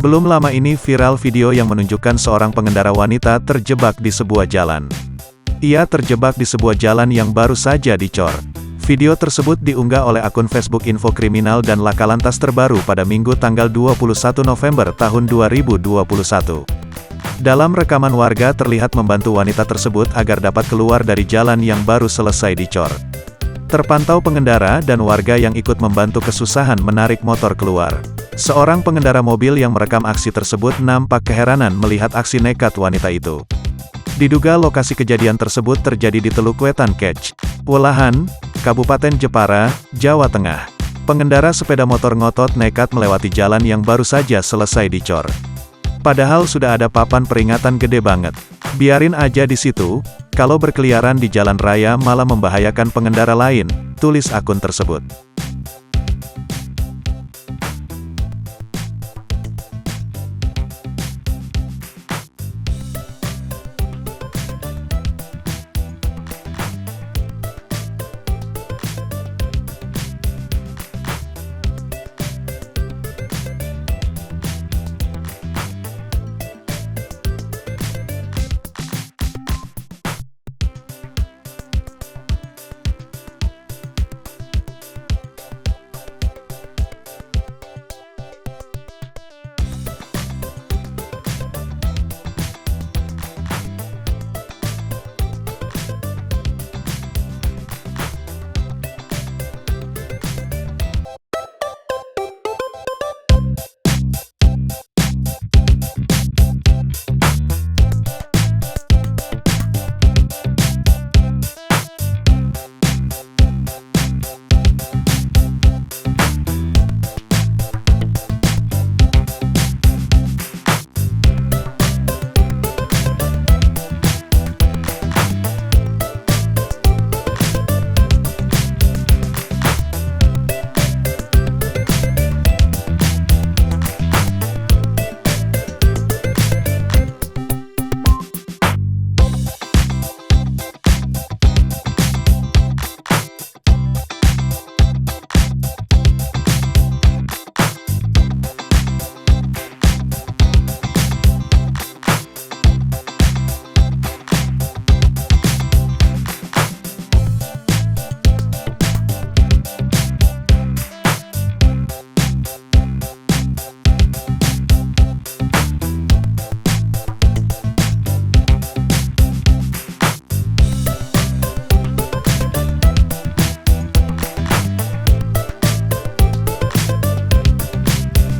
Belum lama ini viral video yang menunjukkan seorang pengendara wanita terjebak di sebuah jalan. Ia terjebak di sebuah jalan yang baru saja dicor. Video tersebut diunggah oleh akun Facebook Info Kriminal dan Lakalantas Terbaru pada Minggu tanggal 21 November tahun 2021. Dalam rekaman warga terlihat membantu wanita tersebut agar dapat keluar dari jalan yang baru selesai dicor. Terpantau pengendara dan warga yang ikut membantu kesusahan menarik motor keluar. Seorang pengendara mobil yang merekam aksi tersebut nampak keheranan melihat aksi nekat wanita itu. Diduga lokasi kejadian tersebut terjadi di Teluk Wetan Kec, Welahan, Kabupaten Jepara, Jawa Tengah. Pengendara sepeda motor ngotot nekat melewati jalan yang baru saja selesai dicor. Padahal sudah ada papan peringatan gede banget. Biarin aja di situ, kalau berkeliaran di jalan raya malah membahayakan pengendara lain, tulis akun tersebut.